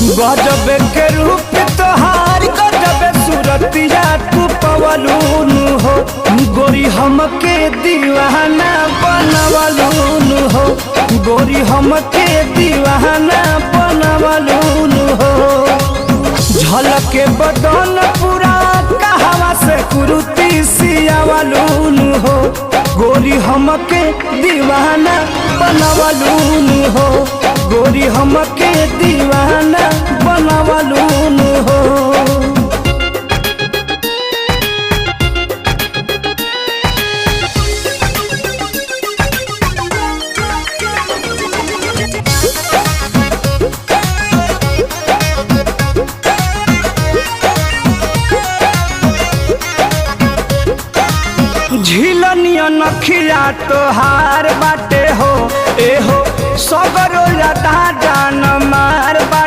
गजब के रूप तोहार गजब सूरतिया तू पवलून हो गोरी हमके दीवाना बनवलून हो गोरी हमके दीवाना बनवलून हो झलके बदन पूरा कहवा से कुरुती सियावलून हो गोरी हमके दीवाना बनवलून हो गोरी हमके दीवाना बनवलून हो। झिलनिया नखिया तोहार बाटे हो ए हो सगरो लता जान मार